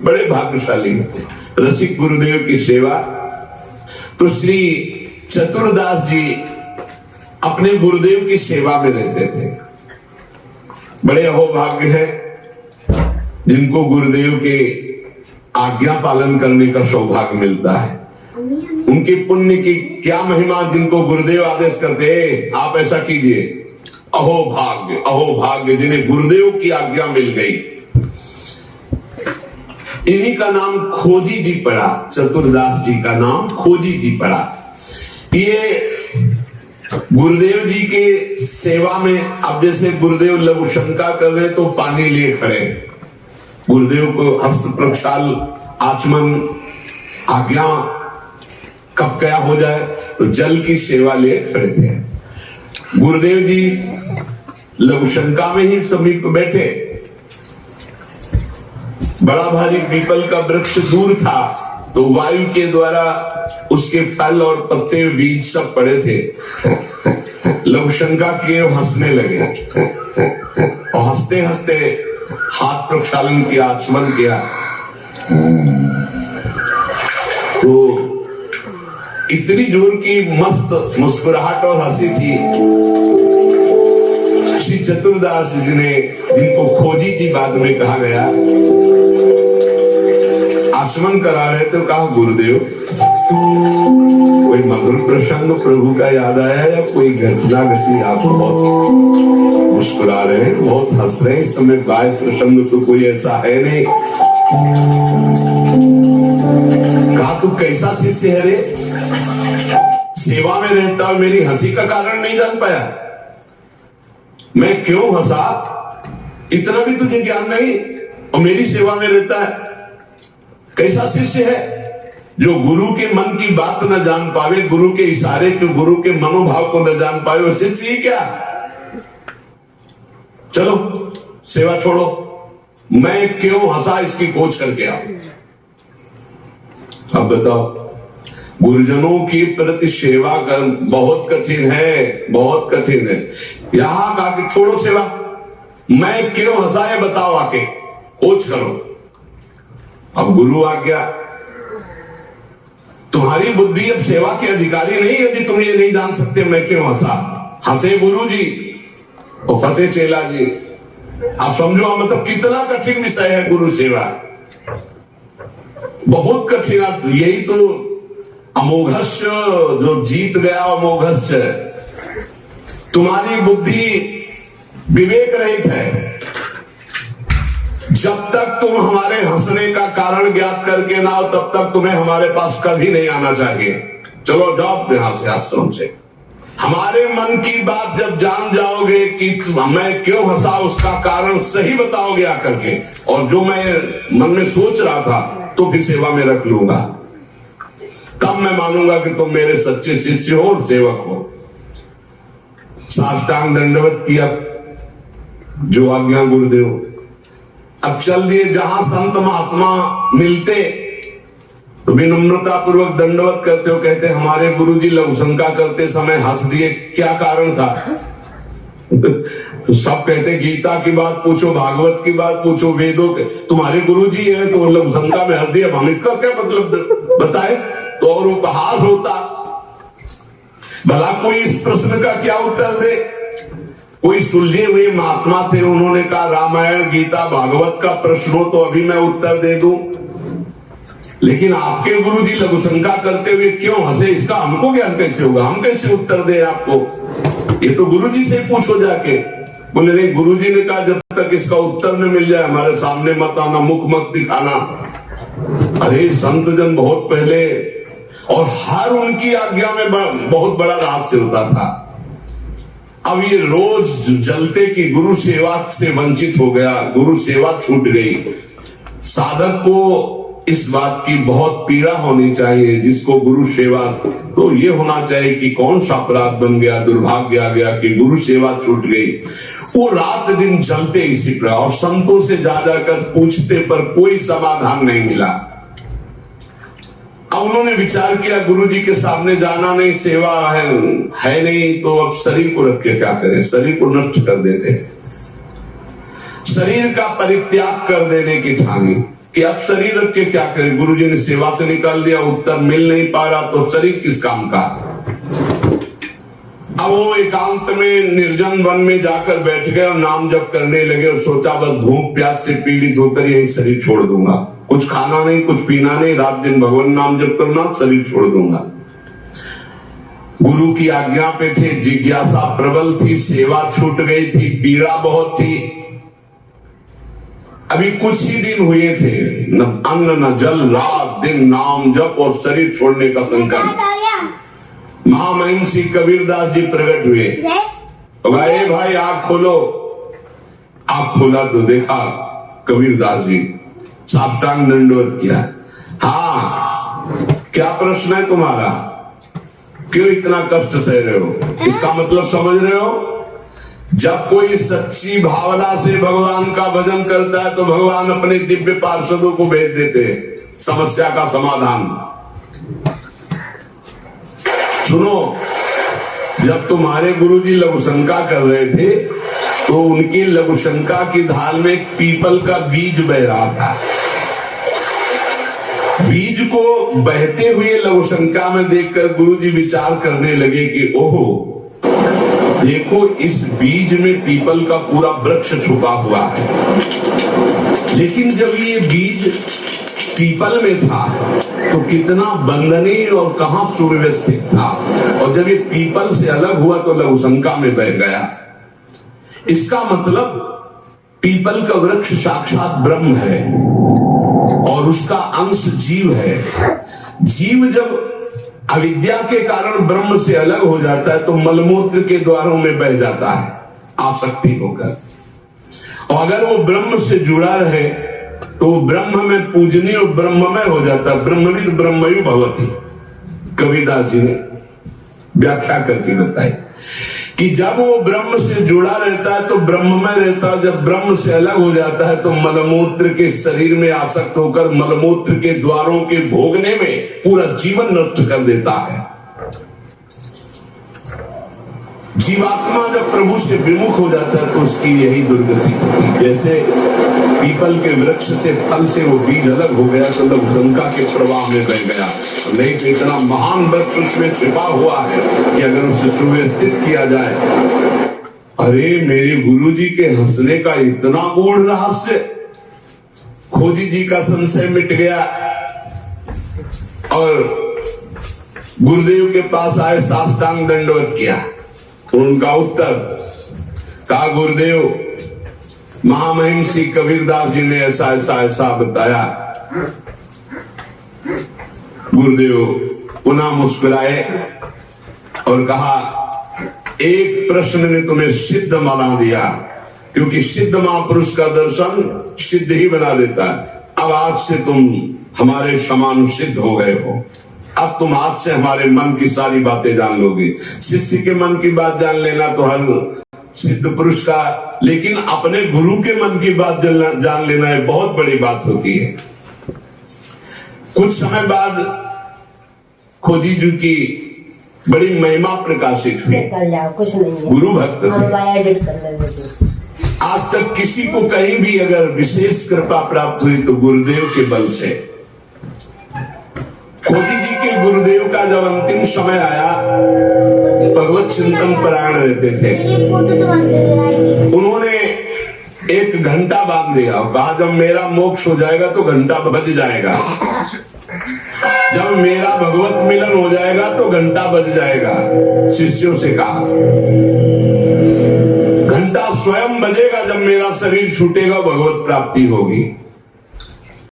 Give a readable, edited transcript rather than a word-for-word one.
बड़े भाग्यशाली होते। रसिक गुरुदेव की सेवा। तो श्री चतुरदास जी अपने गुरुदेव की सेवा में रहते थे। बड़े अहोभाग्य है जिनको गुरुदेव के आज्ञा पालन करने का सौभाग्य मिलता है। उनके पुण्य की क्या महिमा, जिनको गुरुदेव आदेश करते हैं आप ऐसा कीजिए। अहोभाग्य, अहोभाग्य जिन्हें गुरुदेव की आज्ञा मिल गई। इन्हीं का नाम खोजी जी पड़ा। चतुरदास जी का नाम खोजी जी पड़ा। ये गुरुदेव जी के सेवा में, अब जैसे गुरुदेव लघु शंका कर रहे तो पानी लिए खड़े, गुरुदेव को हस्त प्रक्षाल आचमन आज्ञा कब क्या हो जाए तो जल की सेवा लिए खड़े थे। गुरुदेव जी लघु शंका में ही समीप बैठे। बड़ा भारी पीपल का वृक्ष दूर था तो वायु के द्वारा उसके फल और पत्ते बीज सब पड़े थे। लघु शंका किए, हंसने लगे और हंसते हंसते हाथ प्रक्षालन किया, आचमन किया। तो इतनी जोर की मस्त मुस्कुराहट और हंसी थी। श्री चतुरदास जी ने, जिनको खोजी जी बाद में कहा गया, आचमन करा रहे तो कहा गुरुदेव कोई मधुर प्रसंग प्रभु का याद आया या कोई घटना घटी? आप बहुत मुस्कुरा रहे हैं, बहुत हंस रहे हैं, इस समय गाय प्रसंग तो कोई ऐसा है नहीं। कहा तू कैसा शिष्य है रे, सेवा में रहता हूं, मेरी हंसी का कारण नहीं जान पाया, मैं क्यों हंसा? इतना भी तुझे ज्ञान नहीं और मेरी सेवा में रहता है। कैसा शिष्य है जो गुरु के मन की बात न जान पावे, गुरु के इशारे के, गुरु के मनोभाव को न जान पावे, वो शिष्य ही क्या? चलो सेवा छोड़ो, मैं क्यों हंसा इसकी खोज करके आओ। अब बताओ, गुरुजनों की प्रति सेवा कर बहुत कठिन है, बहुत कठिन है। यहां कहा कि छोड़ो सेवा, मैं क्यों हंसा है बताओ, आके खोज करो। अब गुरु आ गया, तुम्हारी बुद्धि अब सेवा के अधिकारी नहीं, यदि तुम ये नहीं जान सकते मैं क्यों हंसा। हंसे गुरु जी और फंसे चेला जी। आप समझो मतलब कितना कठिन विषय है गुरु सेवा, बहुत कठिन। यही तो अमोघस्य जो जीत गया, अमोघस्य। तुम्हारी बुद्धि विवेक रहित है। जब तक तुम हमारे हंसने का कारण ज्ञात करके ना हो तब तक तुम्हें हमारे पास कभी नहीं आना चाहिए। चलो जाओ यहां से, आश्रम से। हमारे मन की बात जब जान जाओगे कि मैं क्यों हंसा, उसका कारण सही बताओगे आकर के, और जो मैं मन में सोच रहा था तो फिर सेवा में रख लूंगा, तब मैं मानूंगा कि तुम मेरे सच्चे शिष्य हो और सेवक हो। साष्टांग दंडवत किया, जो आज्ञा गुरुदेव। अब चल दिए, जहां संत महात्मा मिलते तो विनम्रता पूर्वक दंडवत करते हो, कहते हमारे गुरुजी लघु शंका करते समय हंस दिए, क्या कारण था? तो सब कहते गीता की बात पूछो, भागवत की बात पूछो, वेदों के, तुम्हारे गुरुजी है तो लघु शंका में हंस दिए, हम इसका क्या मतलब बताए? तो और उपहास होता। भला कोई इस प्रश्न का क्या उत्तर दे? कोई सुलझे हुए महात्मा थे, उन्होंने कहा रामायण गीता भागवत का प्रश्न हो तो अभी मैं उत्तर दे दूं, लेकिन आपके गुरुजी लघु शंका करते हुए क्यों हंसे, इसका हमको ज्ञान कैसे होगा? हम कैसे उत्तर दे आपको? ये तो गुरुजी से पूछो जाके। बोले नहीं, गुरुजी ने कहा जब तक इसका उत्तर न मिल जाए हमारे सामने मत आना, मुख मत दिखाना। अरे संत जन बहुत पहले, और हर उनकी आज्ञा में बहुत बड़ा रहस्य होता था। अब ये रोज जलते कि गुरु सेवा से वंचित हो गया, गुरु सेवा छूट गई। साधक को इस बात की बहुत पीड़ा होनी चाहिए, जिसको गुरु सेवा, तो ये होना चाहिए कि कौन सा अपराध बन गया, दुर्भाग्य आ गया कि गुरु सेवा छूट गई। वो रात दिन जलते इसी प्रकार, और संतों से जा जाकर पूछते पर कोई समाधान नहीं मिला। अब उन्होंने विचार किया गुरुजी के सामने जाना नहीं, सेवा है नहीं, तो अब शरीर को रख के क्या करें? शरीर को नष्ट कर देते, शरीर का परित्याग कर देने की ठानी। कि अब शरीर रख के क्या करे। गुरुजी ने सेवा से निकाल दिया, उत्तर मिल नहीं पा रहा, तो शरीर किस काम का। अब वो एकांत में निर्जन वन में जाकर बैठ गए और नाम जप करने लगे और सोचा बस भूख प्यास से पीड़ित होकर यही शरीर छोड़ दूंगा, कुछ खाना नहीं, कुछ पीना नहीं, रात दिन भगवान नाम जप करना, शरीर छोड़ दूंगा। गुरु की आज्ञा पे थे, जिज्ञासा प्रबल थी, सेवा छूट गई थी, पीड़ा बहुत थी। अभी कुछ ही दिन हुए थे, न अन्न न जल, रात दिन नाम जप और शरीर छोड़ने का संकल्प। महामहिम श्री कबीरदास जी प्रकट हुए, भाई भाई आंख खोलो। आंख खोला तो देखा कबीरदास जी, साष्टांग दंडवत किया। हाँ, क्या प्रश्न है तुम्हारा, क्यों इतना कष्ट सह रहे हो? इसका मतलब समझ रहे हो? जब कोई सच्ची भावना से भगवान का भजन करता है तो भगवान अपने दिव्य पार्षदों को भेज देते हैं समस्या का समाधान। सुनो, जब तुम्हारे गुरुजी लघुशंका कर रहे थे तो उनकी लघुशंका की धाल में एक पीपल का बीज बह रहा था। बीज को बहते हुए लघुशंका में देखकर गुरुजी विचार करने लगे कि ओहो, देखो इस बीज में पीपल का पूरा वृक्ष छुपा हुआ है। लेकिन जब ये बीज पीपल में था तो कितना बंधनीय और कहां सुव्यवस्थित था, और जब ये पीपल से अलग हुआ तो लघुशंका में बह गया। इसका मतलब पीपल का वृक्ष साक्षात ब्रह्म है और उसका अंश जीव है। जीव जब अविद्या के कारण ब्रह्म से अलग हो जाता है तो मलमूत्र के द्वारों में बह जाता है आसक्ति होकर, और अगर वो ब्रह्म से जुड़ा रहे तो ब्रह्म में पूजनीय और ब्रह्ममय हो जाता है। ब्रह्मविद ब्रह्मयु भवति, कबीरदास जी ने व्याख्या करके बताई कि जब वो ब्रह्म से जुड़ा रहता है तो ब्रह्ममय रहता है, जब ब्रह्म से अलग हो जाता है तो मलमूत्र के शरीर में आसक्त होकर मलमूत्र के द्वारों के भोगने में पूरा जीवन नष्ट कर देता है। जीवात्मा जब प्रभु से विमुख हो जाता है तो उसकी यही दुर्गति होती है। जैसे पीपल के वृक्ष से फल से वो बीज अलग हो गया तो लघुशंका के प्रवाह में बह गया, नहीं तो इतना महान वृक्ष उसमें छिपा हुआ है कि अगर उसे सुव्यवस्थित किया जाए। अरे मेरे गुरुजी के हंसने का इतना गूढ़ रहस्य, खोजी जी का संशय मिट गया और गुरुदेव के पास आए, साष्टांग दंडवत किया। उनका उत्तर कहा, गुरुदेव महामहिम श्री कबीरदास जी ने ऐसा ऐसा ऐसा बताया। गुरुदेव पुनः मुस्कुराए और कहा, एक प्रश्न ने तुम्हें सिद्ध बना दिया, क्योंकि सिद्ध महापुरुष का दर्शन सिद्ध ही बना देता है। अब आज से तुम हमारे समान सिद्ध हो गए हो। अब तुम आज से हमारे मन की सारी बातें जान लोगे। शिष्य के मन की बात जान लेना तो हर सिद्ध पुरुष का, लेकिन अपने गुरु के मन की बात जान लेना है बहुत बड़ी बात होती है। कुछ समय बाद खोजी जी की बड़ी महिमा प्रकाशित हुई। गुरु भक्त थे। आज तक किसी को कहीं भी अगर विशेष कृपा प्राप्त हुई तो गुरुदेव के बल से। खोजी जी के गुरुदेव का जब अंतिम समय आया, भगवत चिंतन परायण रहते थे, उन्होंने एक घंटा बांध दिया और कहा, जब मेरा मोक्ष हो जाएगा तो घंटा बज जाएगा, जब मेरा भगवत मिलन हो जाएगा तो घंटा बज जाएगा। शिष्यों से कहा, घंटा स्वयं बजेगा जब मेरा शरीर छूटेगा, भगवत प्राप्ति होगी।